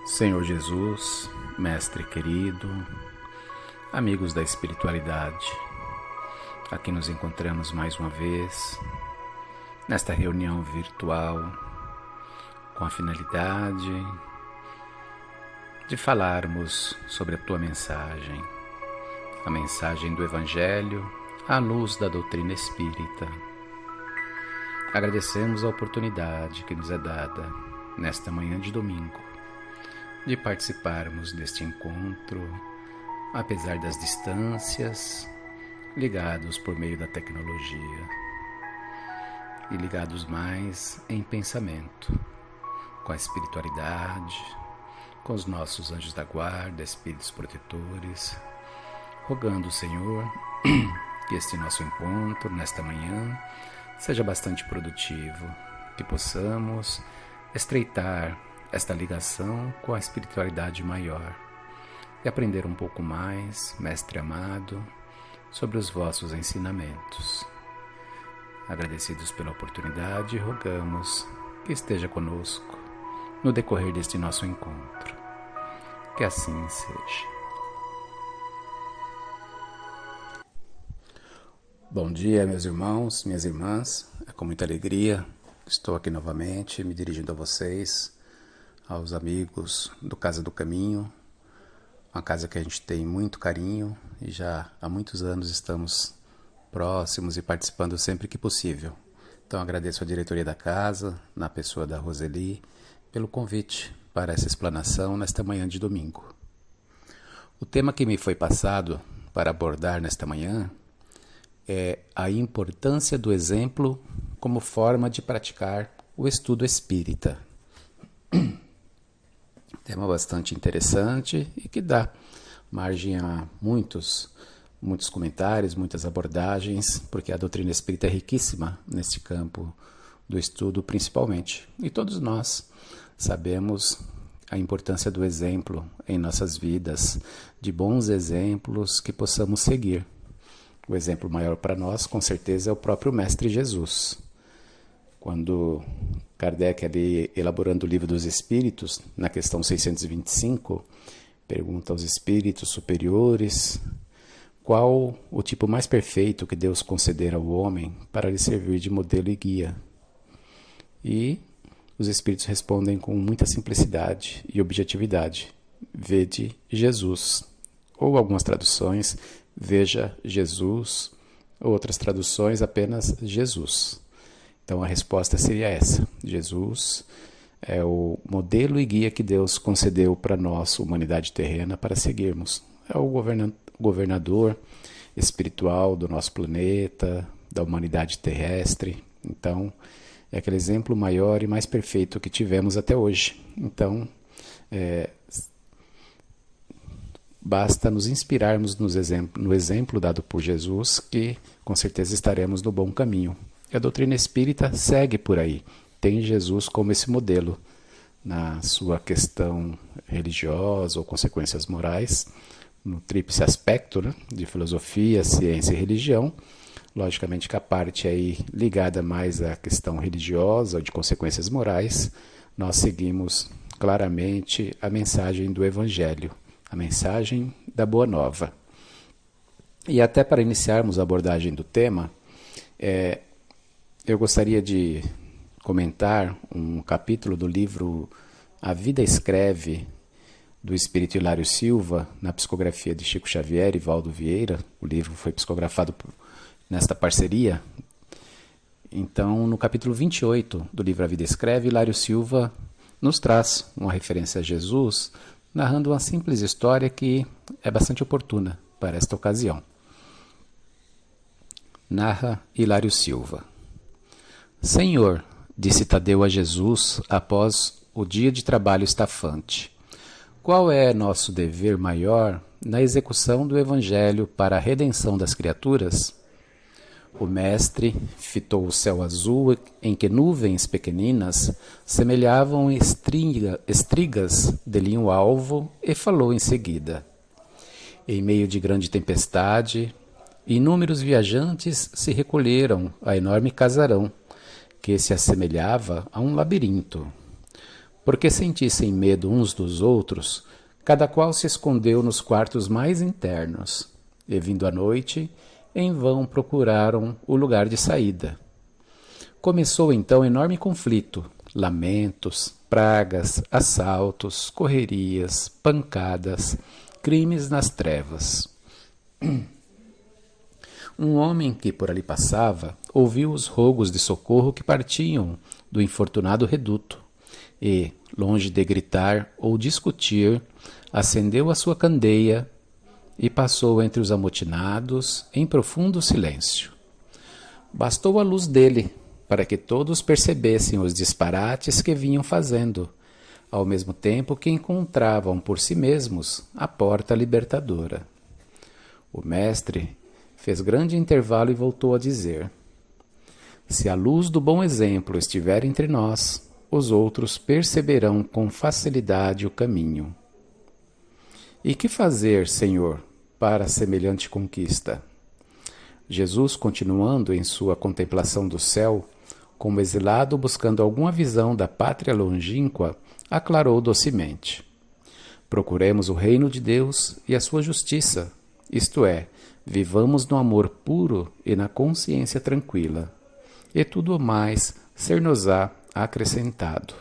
Senhor Jesus, Mestre querido, amigos da espiritualidade, aqui nos encontramos mais uma vez, nesta reunião virtual, com a finalidade de falarmos sobre a Tua mensagem, a mensagem do Evangelho à luz da doutrina espírita. Agradecemos a oportunidade que nos é dada nesta manhã de domingo, de participarmos deste encontro, apesar das distâncias, ligados por meio da tecnologia e ligados mais em pensamento, com a espiritualidade, com os nossos anjos da guarda, espíritos protetores, rogando o Senhor que este nosso encontro nesta manhã seja bastante produtivo, que possamos estreitar esta ligação com a espiritualidade maior e aprender um pouco mais, Mestre amado, sobre os vossos ensinamentos. Agradecidos pela oportunidade, rogamos que esteja conosco no decorrer deste nosso encontro. Que assim seja. Bom dia, meus irmãos, minhas irmãs. É com muita alegria que estou aqui novamente, me dirigindo a vocês, aos amigos do Casa do Caminho, uma casa que a gente tem muito carinho e já há muitos anos estamos próximos e participando sempre que possível. Então agradeço a diretoria da casa, na pessoa da Roseli, pelo convite para essa explanação nesta manhã de domingo. O tema que me foi passado para abordar nesta manhã é a importância do exemplo como forma de praticar o estudo espírita. Tema bastante interessante e que dá margem a muitos comentários, muitas abordagens, porque a doutrina espírita é riquíssima nesse campo do estudo principalmente. E todos nós sabemos a importância do exemplo em nossas vidas, de bons exemplos que possamos seguir. O exemplo maior para nós, com certeza, é o próprio Mestre Jesus. Quando Kardec, ali elaborando o Livro dos Espíritos, na questão 625, pergunta aos espíritos superiores qual o tipo mais perfeito que Deus concedera ao homem para lhe servir de modelo e guia. E os espíritos respondem com muita simplicidade e objetividade: vede Jesus. Ou algumas traduções, veja Jesus, ou outras traduções, apenas Jesus. Então a resposta seria essa: Jesus é o modelo e guia que Deus concedeu para nós, humanidade terrena, para seguirmos. É o governador espiritual do nosso planeta, da humanidade terrestre. Então é aquele exemplo maior e mais perfeito que tivemos até hoje. Então basta nos inspirarmos no exemplo dado por Jesus, que com certeza estaremos no bom caminho. E a doutrina espírita segue por aí, tem Jesus como esse modelo na sua questão religiosa ou consequências morais, no tríplice aspecto, né, de filosofia, ciência e religião. Logicamente que a parte aí ligada mais à questão religiosa ou de consequências morais, nós seguimos claramente a mensagem do Evangelho, a mensagem da Boa Nova. E até para iniciarmos a abordagem do tema, eu gostaria de comentar um capítulo do livro A Vida Escreve, do Espírito Hilário Silva, na psicografia de Chico Xavier e Valdo Vieira. O livro foi psicografado nesta parceria. Então, no capítulo 28 do livro A Vida Escreve, Hilário Silva nos traz uma referência a Jesus, narrando uma simples história que é bastante oportuna para esta ocasião. Narra Hilário Silva. Senhor, disse Tadeu a Jesus após o dia de trabalho estafante, qual é nosso dever maior na execução do Evangelho para a redenção das criaturas? O mestre fitou o céu azul em que nuvens pequeninas semelhavam estrigas de linho alvo e falou em seguida. Em meio de grande tempestade, inúmeros viajantes se recolheram a enorme casarão, que se assemelhava a um labirinto. porque sentissem medo uns dos outros, cada qual se escondeu nos quartos mais internos, e vindo a noite, em vão procuraram o lugar de saída. Começou então enorme conflito, lamentos, pragas, assaltos, correrias, pancadas, crimes nas trevas. Um homem que por ali passava ouviu os rogos de socorro que partiam do infortunado reduto e, longe de gritar ou discutir, acendeu a sua candeia e passou entre os amotinados em profundo silêncio. Bastou a luz dele para que todos percebessem os disparates que vinham fazendo, ao mesmo tempo que encontravam por si mesmos a porta libertadora. O mestre fez grande intervalo e voltou a dizer: se a luz do bom exemplo estiver entre nós, os outros perceberão com facilidade o caminho. E que fazer, Senhor, para semelhante conquista? Jesus, continuando em sua contemplação do céu, como exilado buscando alguma visão da pátria longínqua, aclarou docemente: procuremos o reino de Deus e a sua justiça, isto é, vivamos no amor puro e na consciência tranquila, e tudo mais ser-nos-á acrescentado.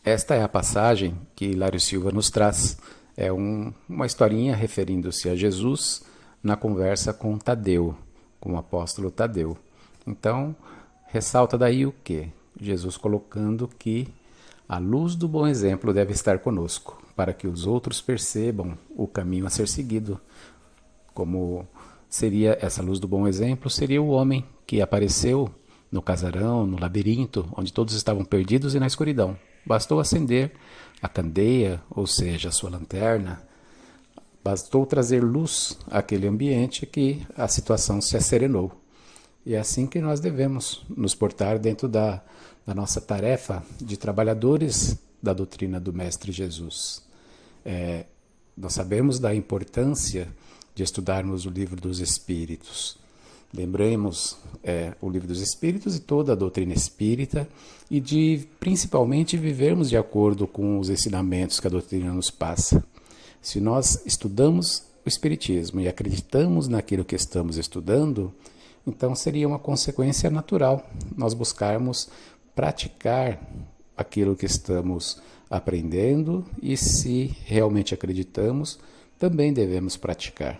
Esta é a passagem que Hilário Silva nos traz. É uma historinha referindo-se a Jesus na conversa com Tadeu, com o apóstolo Tadeu. Então, ressalta daí o quê? Jesus colocando que a luz do bom exemplo deve estar conosco, para que os outros percebam o caminho a ser seguido. Como seria essa luz do bom exemplo? Seria o homem que apareceu no casarão, no labirinto, onde todos estavam perdidos e na escuridão. Bastou acender a candeia, ou seja, a sua lanterna, bastou trazer luz àquele ambiente que a situação se acerenou. E é assim que nós devemos nos portar dentro da nossa tarefa de trabalhadores da doutrina do Mestre Jesus. Nós sabemos da importância de estudarmos o Livro dos Espíritos. Lembremos o Livro dos Espíritos e toda a doutrina espírita e de, principalmente, vivermos de acordo com os ensinamentos que a doutrina nos passa. Se nós estudamos o Espiritismo e acreditamos naquilo que estamos estudando, então seria uma consequência natural nós buscarmos praticar aquilo que estamos aprendendo e, se realmente acreditamos, também devemos praticar.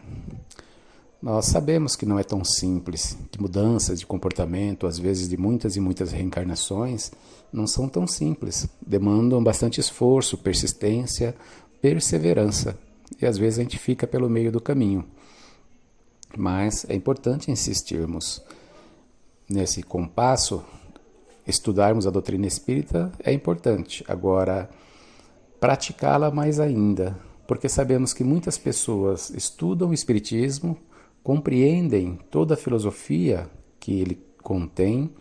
Nós sabemos que não é tão simples, que mudanças de comportamento, às vezes de muitas e muitas reencarnações, não são tão simples, demandam bastante esforço, persistência, perseverança, e às vezes a gente fica pelo meio do caminho. Mas é importante insistirmos nesse compasso. Estudarmos a doutrina espírita é importante, agora praticá-la mais ainda, porque sabemos que muitas pessoas estudam o espiritismo, compreendem toda a filosofia que ele contém,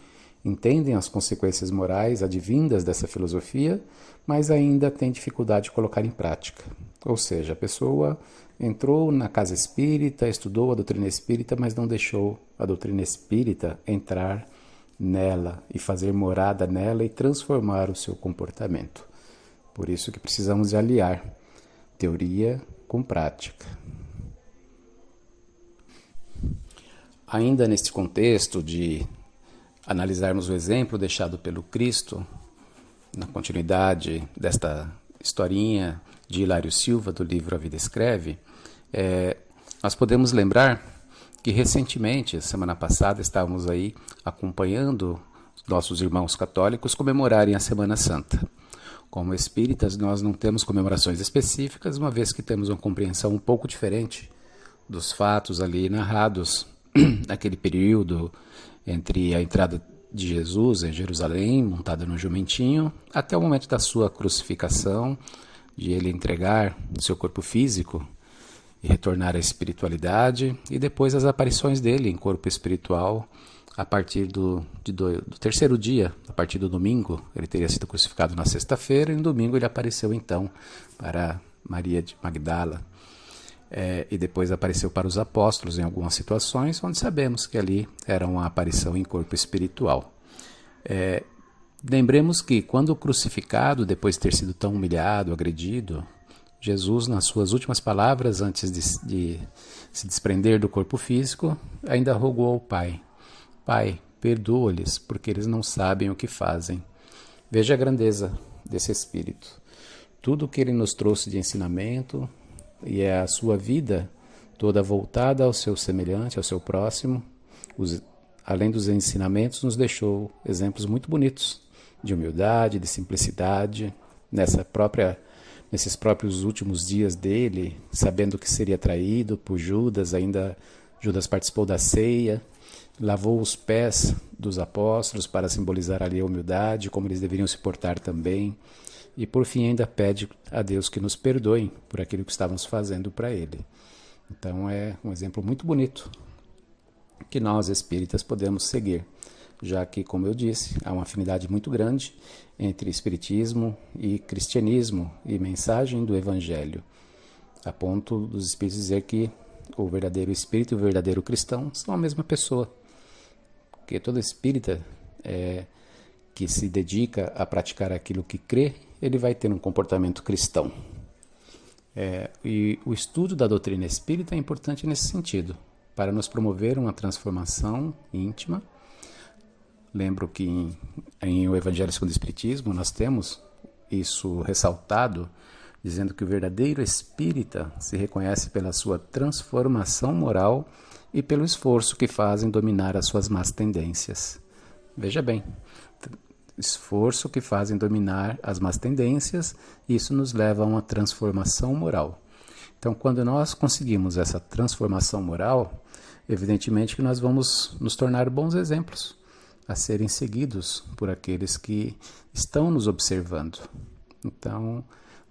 entendem as consequências morais advindas dessa filosofia, mas ainda têm dificuldade de colocar em prática. Ou seja, a pessoa entrou na casa espírita, estudou a doutrina espírita, mas não deixou a doutrina espírita entrar nela e fazer morada nela e transformar o seu comportamento. Por isso que precisamos de aliar teoria com prática. Ainda neste contexto de analisarmos o exemplo deixado pelo Cristo, na continuidade desta historinha de Hilário Silva, do livro A Vida Escreve, nós podemos lembrar que recentemente, semana passada, estávamos aí acompanhando nossos irmãos católicos comemorarem a Semana Santa. Como espíritas, nós não temos comemorações específicas, uma vez que temos uma compreensão um pouco diferente dos fatos ali narrados naquele período entre a entrada de Jesus em Jerusalém, montada no jumentinho, até o momento da sua crucificação, de ele entregar o seu corpo físico e retornar à espiritualidade, e depois as aparições dele em corpo espiritual a partir do terceiro dia, a partir do domingo. Ele teria sido crucificado na sexta-feira, e no domingo ele apareceu então para Maria de Magdala, e depois apareceu para os apóstolos em algumas situações, onde sabemos que ali era uma aparição em corpo espiritual. Lembremos que, quando crucificado, depois de ter sido tão humilhado, agredido, Jesus, nas suas últimas palavras, antes de se desprender do corpo físico, ainda rogou ao Pai: Pai, perdoa-lhes, porque eles não sabem o que fazem. Veja a grandeza desse Espírito. Tudo o que ele nos trouxe de ensinamento e é a sua vida toda voltada ao seu semelhante, ao seu próximo, além dos ensinamentos, nos deixou exemplos muito bonitos de humildade, de simplicidade, nesses próprios últimos dias dele, sabendo que seria traído por Judas, ainda Judas participou da ceia, lavou os pés dos apóstolos para simbolizar ali a humildade, como eles deveriam se portar também, e por fim ainda pede a Deus que nos perdoe por aquilo que estávamos fazendo para ele. Então é um exemplo muito bonito que nós espíritas podemos seguir, já que, como eu disse, há uma afinidade muito grande entre espiritismo e cristianismo e mensagem do evangelho, a ponto dos espíritos dizer que o verdadeiro espírito e o verdadeiro cristão são a mesma pessoa, porque todo espírita que se dedica a praticar aquilo que crê, ele vai ter um comportamento cristão. E o estudo da doutrina espírita é importante nesse sentido, para nos promover uma transformação íntima. Lembro que em O Evangelho segundo o Espiritismo nós temos isso ressaltado, dizendo que o verdadeiro espírita se reconhece pela sua transformação moral e pelo esforço que faz em dominar as suas más tendências. Veja bem, esforço que faz em dominar as más tendências, isso nos leva a uma transformação moral. Então, quando nós conseguimos essa transformação moral, evidentemente que nós vamos nos tornar bons exemplos a serem seguidos por aqueles que estão nos observando. Então,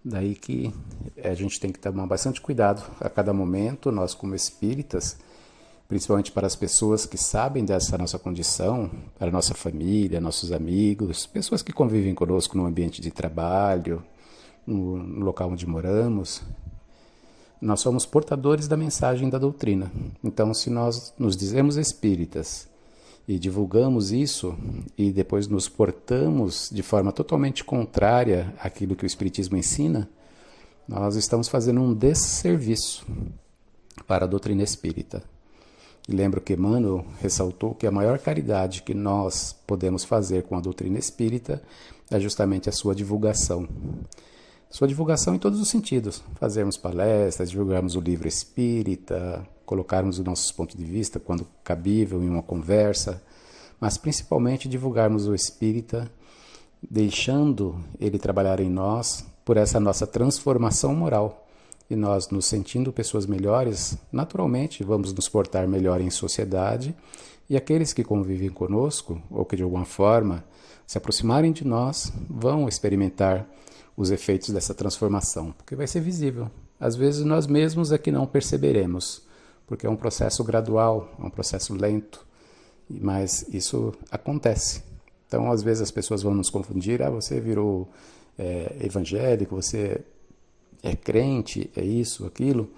daí que a gente tem que tomar bastante cuidado a cada momento, nós como espíritas, principalmente para as pessoas que sabem dessa nossa condição, para a nossa família, nossos amigos, pessoas que convivem conosco no ambiente de trabalho, no local onde moramos. Nós somos portadores da mensagem da doutrina. Então, se nós nos dizemos espíritas e divulgamos isso e depois nos portamos de forma totalmente contrária àquilo que o Espiritismo ensina, nós estamos fazendo um desserviço para a doutrina espírita. E lembro que Emmanuel ressaltou que a maior caridade que nós podemos fazer com a doutrina espírita é justamente a sua divulgação. Sua divulgação em todos os sentidos. Fazermos palestras, divulgarmos o livro espírita, colocarmos os nossos pontos de vista quando cabível em uma conversa, mas principalmente divulgarmos o espírita, deixando ele trabalhar em nós por essa nossa transformação moral. E nós, nos sentindo pessoas melhores, naturalmente vamos nos portar melhor em sociedade, e aqueles que convivem conosco, ou que de alguma forma se aproximarem de nós, vão experimentar os efeitos dessa transformação, porque vai ser visível. Às vezes nós mesmos é que não perceberemos, porque é um processo gradual, é um processo lento, mas isso acontece. Então, às vezes as pessoas vão nos confundir: você virou evangélico, você é crente, é isso, aquilo.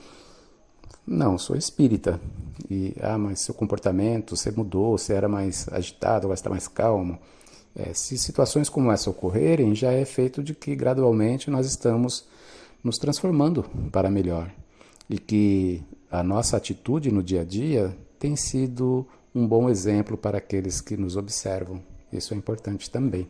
Não, sou espírita. E, mas seu comportamento, você mudou, você era mais agitado, agora está mais calmo. Se situações como essa ocorrerem, já é feito de que gradualmente nós estamos nos transformando para melhor. E que a nossa atitude no dia a dia tem sido um bom exemplo para aqueles que nos observam. Isso é importante também.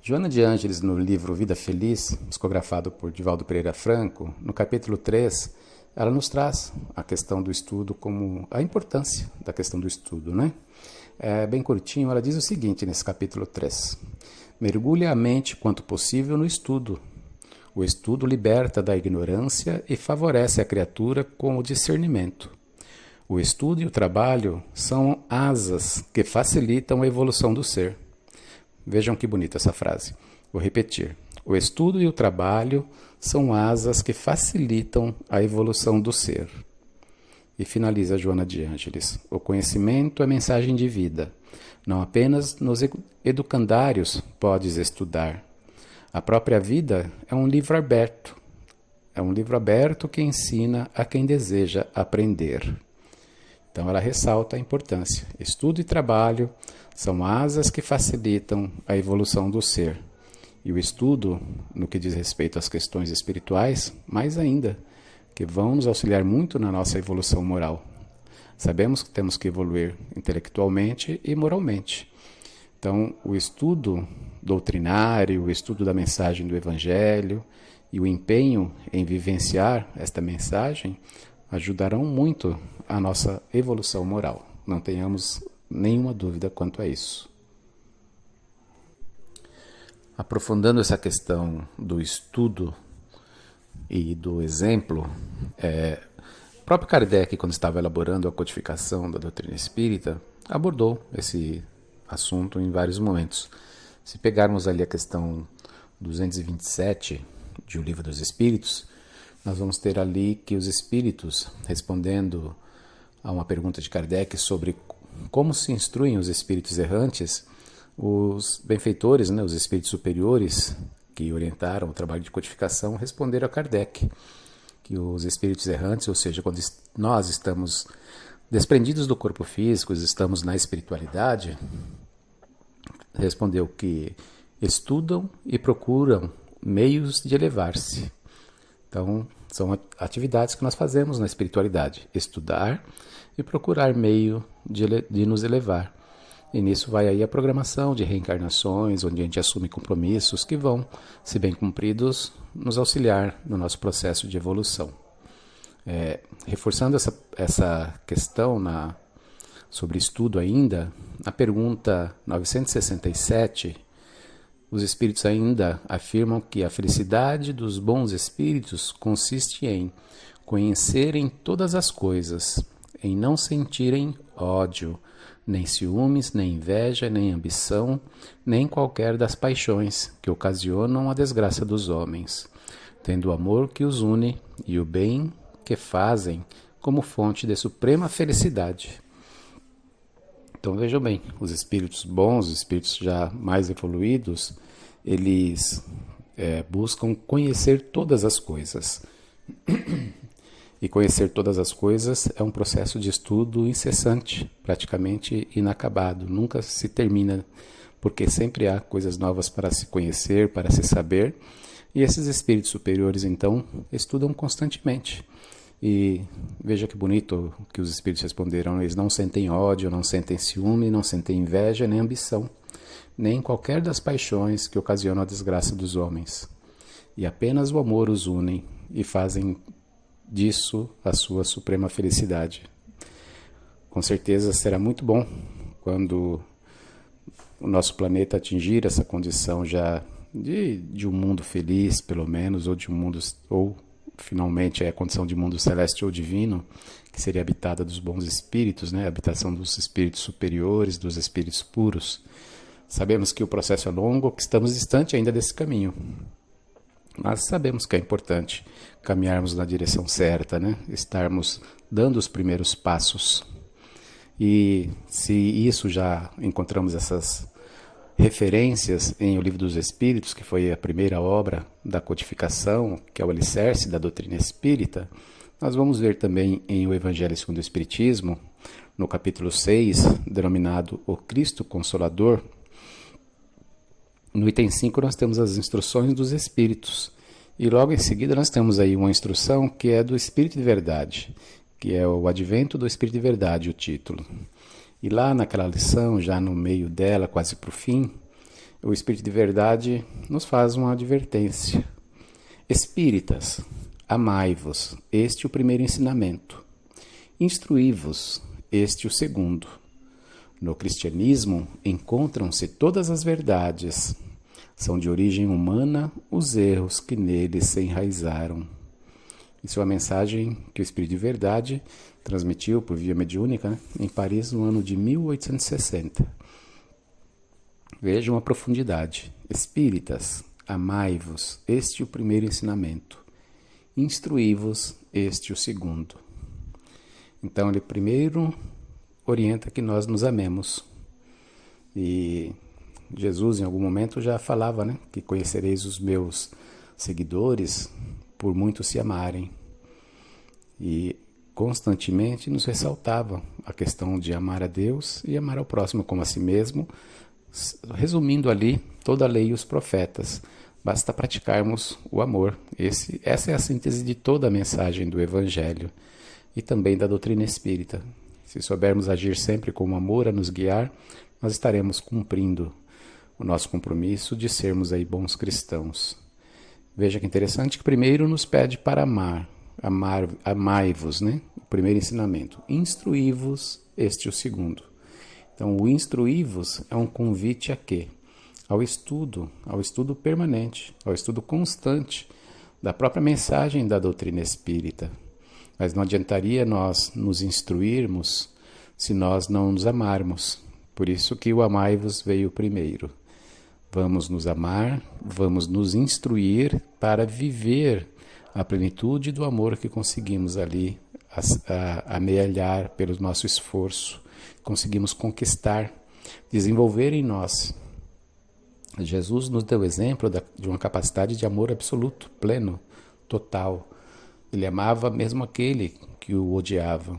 Joana de Ângeles, no livro Vida Feliz, psicografado por Divaldo Pereira Franco, no capítulo 3, ela nos traz a questão do estudo, como a importância da questão do estudo, né? Bem curtinho, ela diz o seguinte nesse capítulo 3: mergulhe a mente quanto possível no estudo. O estudo liberta da ignorância e favorece a criatura com o discernimento. O estudo e o trabalho são asas que facilitam a evolução do ser. Vejam que bonita essa frase. Vou repetir. O estudo e o trabalho são asas que facilitam a evolução do ser. E finaliza Joana de Ângeles: o conhecimento é mensagem de vida. Não apenas nos educandários podes estudar. A própria vida é um livro aberto. É um livro aberto que ensina a quem deseja aprender. Então ela ressalta a importância. Estudo e trabalho são asas que facilitam a evolução do ser. E o estudo, no que diz respeito às questões espirituais, mais ainda, que vão nos auxiliar muito na nossa evolução moral. Sabemos que temos que evoluir intelectualmente e moralmente. Então, o estudo doutrinário, o estudo da mensagem do Evangelho e o empenho em vivenciar esta mensagem ajudarão muito a nossa evolução moral. Não tenhamos nenhuma dúvida quanto a isso. Aprofundando essa questão do estudo e do exemplo, o próprio Kardec, quando estava elaborando a codificação da doutrina espírita, abordou esse assunto em vários momentos. Se pegarmos ali a questão 227 de O Livro dos Espíritos, nós vamos ter ali que os espíritos, respondendo a uma pergunta de Kardec sobre como se instruem os espíritos errantes, os benfeitores, os espíritos superiores que orientaram o trabalho de codificação, responderam a Kardec que os espíritos errantes, ou seja, quando nós estamos desprendidos do corpo físico, estamos na espiritualidade, respondeu que estudam e procuram meios de elevar-se. Então, são atividades que nós fazemos na espiritualidade, estudar e procurar meio de nos elevar. E nisso vai aí a programação de reencarnações, onde a gente assume compromissos que vão, se bem cumpridos, nos auxiliar no nosso processo de evolução. Reforçando essa questão sobre estudo ainda, na pergunta 967, os espíritos ainda afirmam que a felicidade dos bons espíritos consiste em conhecerem todas as coisas, em não sentirem ódio, nem ciúmes, nem inveja, nem ambição, nem qualquer das paixões que ocasionam a desgraça dos homens, tendo o amor que os une e o bem que fazem como fonte de suprema felicidade. Então vejam bem, os espíritos bons, os espíritos já mais evoluídos, eles buscam conhecer todas as coisas. E conhecer todas as coisas é um processo de estudo incessante, praticamente inacabado, nunca se termina, porque sempre há coisas novas para se conhecer, para se saber, e esses espíritos superiores, então, estudam constantemente. E veja que bonito que os espíritos responderam, eles não sentem ódio, não sentem ciúme, não sentem inveja, nem ambição, nem qualquer das paixões que ocasionam a desgraça dos homens. E apenas o amor os une e fazem disso a sua suprema felicidade. Com certeza será muito bom quando o nosso planeta atingir essa condição já de um mundo feliz, pelo menos, ou de um mundo, ou finalmente a condição de mundo celeste ou divino, que seria habitada dos bons espíritos, a habitação dos espíritos superiores, dos espíritos puros. Sabemos que o processo é longo, que estamos distante ainda desse caminho. Mas sabemos que é importante caminharmos na direção certa, estarmos dando os primeiros passos. E se isso já encontramos essas referências em O Livro dos Espíritos, que foi a primeira obra da codificação, que é o alicerce da doutrina espírita, nós vamos ver também em O Evangelho segundo o Espiritismo, no capítulo 6, denominado O Cristo Consolador. No item 5 nós temos as instruções dos Espíritos. E logo em seguida nós temos aí uma instrução que é do Espírito de Verdade, que é o Advento do Espírito de Verdade, o título. E lá naquela lição, já no meio dela, quase para o fim, o Espírito de Verdade nos faz uma advertência. Espíritas, amai-vos, este o primeiro ensinamento. Instruí-vos, este o segundo. No cristianismo encontram-se todas as verdades. São de origem humana os erros que neles se enraizaram. Isso é uma mensagem que o Espírito de Verdade transmitiu por via mediúnica em Paris no ano de 1860. Vejam a profundidade. Espíritas, amai-vos, este o primeiro ensinamento. Instruí-vos, este o segundo. Então ele primeiro orienta que nós nos amemos. E Jesus em algum momento já falava, que conhecereis os meus seguidores por muito se amarem. E constantemente nos ressaltava a questão de amar a Deus e amar ao próximo como a si mesmo, resumindo ali toda a lei e os profetas. Basta praticarmos o amor. Essa é a síntese de toda a mensagem do Evangelho e também da doutrina espírita. Se soubermos agir sempre com amor a nos guiar, nós estaremos cumprindo o nosso compromisso de sermos aí bons cristãos. Veja que interessante que primeiro nos pede para amai-vos, né? O primeiro ensinamento. Instruí-vos, este o segundo. Então, o instruí-vos é um convite a quê? Ao estudo permanente, ao estudo constante da própria mensagem da doutrina espírita. Mas não adiantaria nós nos instruirmos se nós não nos amarmos. Por isso que o amai-vos veio primeiro. Vamos nos amar, vamos nos instruir para viver a plenitude do amor que conseguimos ali amealhar pelo nosso esforço, conseguimos conquistar, desenvolver em nós. Jesus nos deu exemplo de uma capacidade de amor absoluto, pleno, total. Ele amava mesmo aquele que o odiava.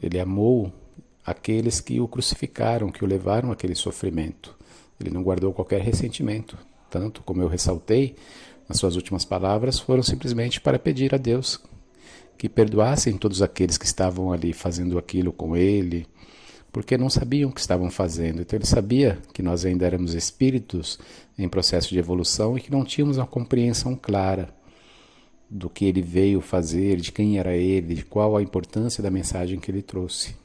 Ele amou aqueles que o crucificaram, que o levaram àquele sofrimento. Ele não guardou qualquer ressentimento. Tanto, como eu ressaltei, nas suas últimas palavras, foram simplesmente para pedir a Deus que perdoassem todos aqueles que estavam ali fazendo aquilo com ele, porque não sabiam o que estavam fazendo. Então ele sabia que nós ainda éramos espíritos em processo de evolução e que não tínhamos uma compreensão clara do que ele veio fazer, de quem era ele, de qual a importância da mensagem que ele trouxe.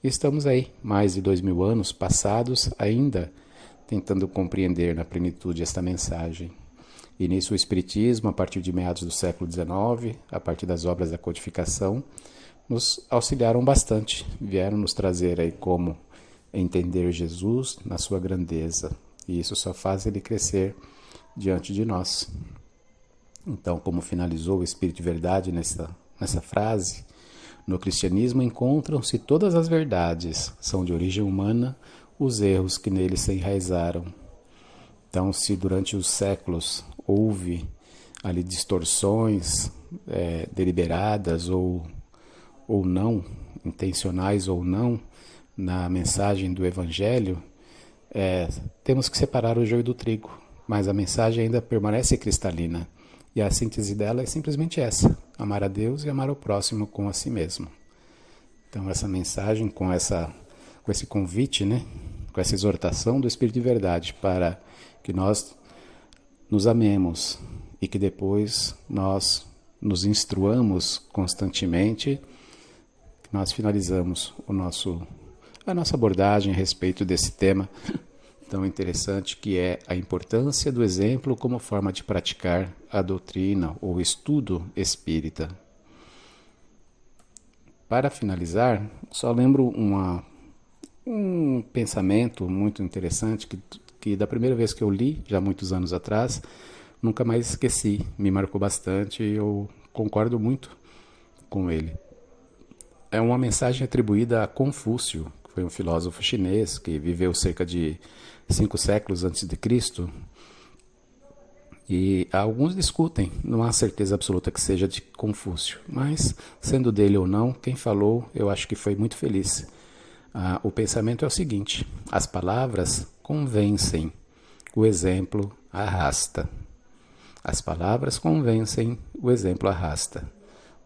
E estamos aí, mais de 2000 anos passados, ainda tentando compreender na plenitude esta mensagem. E nisso o Espiritismo, a partir de meados do século XIX, a partir das obras da codificação, nos auxiliaram bastante, vieram nos trazer aí como entender Jesus na sua grandeza. E isso só faz ele crescer diante de nós. Então, como finalizou o Espírito de Verdade nessa frase, no cristianismo encontram-se todas as verdades, são de origem humana os erros que nele se enraizaram. Então, se durante os séculos houve ali distorções deliberadas ou não, intencionais ou não, na mensagem do Evangelho, temos que separar o joio do trigo, mas a mensagem ainda permanece cristalina. E a síntese dela é simplesmente essa: amar a Deus e amar o próximo como a si mesmo. Então essa mensagem com esse convite, né, com essa exortação do Espírito de Verdade para que nós nos amemos e que depois nós nos instruamos constantemente, nós finalizamos a nossa abordagem a respeito desse tema tão interessante, que é a importância do exemplo como forma de praticar a doutrina ou estudo espírita. Para finalizar, só lembro um pensamento muito interessante que da primeira vez que eu li, já muitos anos atrás, nunca mais esqueci, me marcou bastante e eu concordo muito com ele. É uma mensagem atribuída a Confúcio, que foi um filósofo chinês que viveu cerca de 5 séculos antes de Cristo, e alguns discutem, não há certeza absoluta que seja de Confúcio, mas sendo dele ou não, quem falou eu acho que foi muito feliz. O pensamento é o seguinte: as palavras convencem, o exemplo arrasta. As palavras convencem, o exemplo arrasta.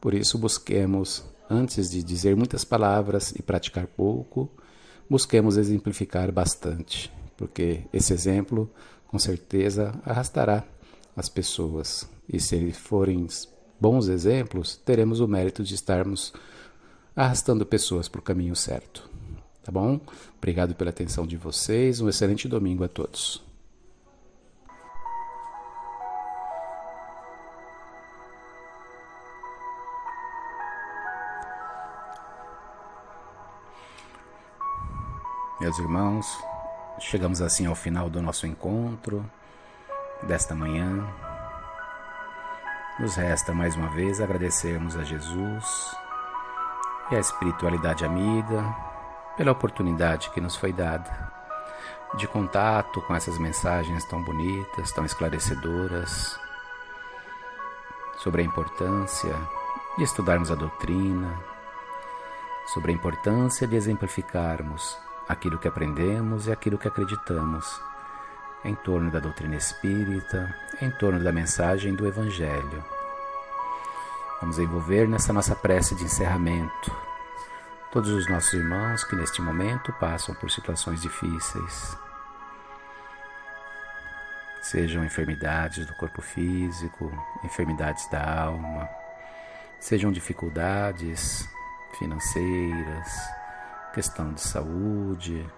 Por isso busquemos, antes de dizer muitas palavras e praticar pouco, busquemos exemplificar bastante, porque esse exemplo, com certeza, arrastará as pessoas. E se forem bons exemplos, teremos o mérito de estarmos arrastando pessoas para o caminho certo. Tá bom? Obrigado pela atenção de vocês. Um excelente domingo a todos. Meus irmãos, chegamos assim ao final do nosso encontro desta manhã. Nos resta mais uma vez agradecermos a Jesus e a espiritualidade amiga pela oportunidade que nos foi dada de contato com essas mensagens tão bonitas, tão esclarecedoras sobre a importância de estudarmos a doutrina, sobre a importância de exemplificarmos aquilo que aprendemos e aquilo que acreditamos em torno da doutrina espírita, em torno da mensagem do Evangelho. Vamos envolver nessa nossa prece de encerramento todos os nossos irmãos que neste momento passam por situações difíceis, sejam enfermidades do corpo físico, enfermidades da alma, sejam dificuldades financeiras, questão de saúde,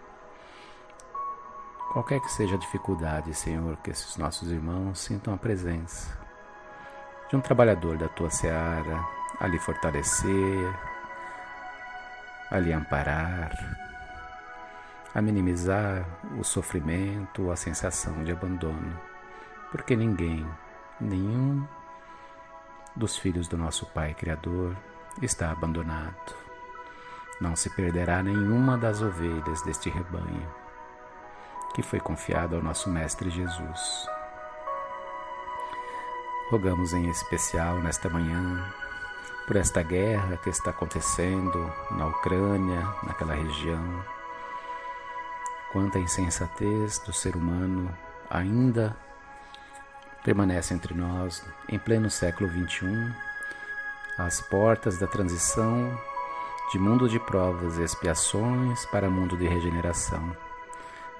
qualquer que seja a dificuldade, Senhor, que esses nossos irmãos sintam a presença de um trabalhador da Tua seara a lhe fortalecer, a lhe amparar, a minimizar o sofrimento, a sensação de abandono, porque nenhum dos filhos do nosso Pai Criador está abandonado. Não se perderá nenhuma das ovelhas deste rebanho que foi confiado ao nosso Mestre Jesus. Rogamos em especial nesta manhã por esta guerra que está acontecendo na Ucrânia, naquela região. Quanta insensatez do ser humano ainda permanece entre nós em pleno século XXI, às portas da transição de mundo de provas e expiações para mundo de regeneração.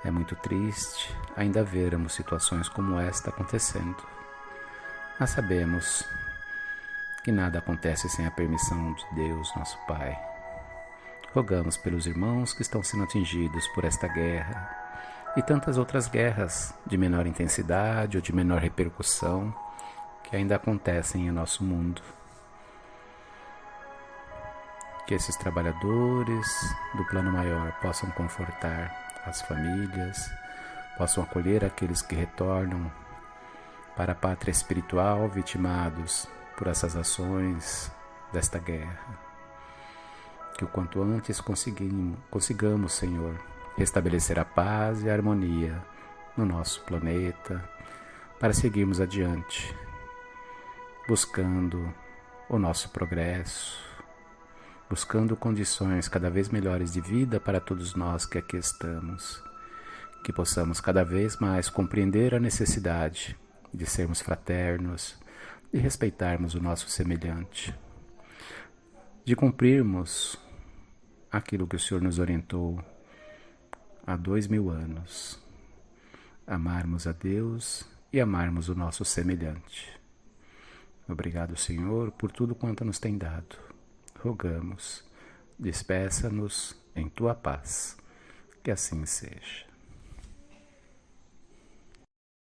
É muito triste ainda vermos situações como esta acontecendo. Mas sabemos que nada acontece sem a permissão de Deus, nosso Pai. Rogamos pelos irmãos que estão sendo atingidos por esta guerra e tantas outras guerras de menor intensidade ou de menor repercussão que ainda acontecem em nosso mundo. Que esses trabalhadores do plano maior possam confortar as famílias, possam acolher aqueles que retornam para a pátria espiritual vitimados por essas ações desta guerra. Que o quanto antes consigamos, Senhor, restabelecer a paz e a harmonia no nosso planeta, para seguirmos adiante, buscando o nosso progresso, buscando condições cada vez melhores de vida para todos nós que aqui estamos, que possamos cada vez mais compreender a necessidade de sermos fraternos, de respeitarmos o nosso semelhante, de cumprirmos aquilo que o Senhor nos orientou há 2000 anos, amarmos a Deus e amarmos o nosso semelhante. Obrigado, Senhor, por tudo quanto nos tem dado. Rogamos, despeça-nos em Tua paz. Que assim seja.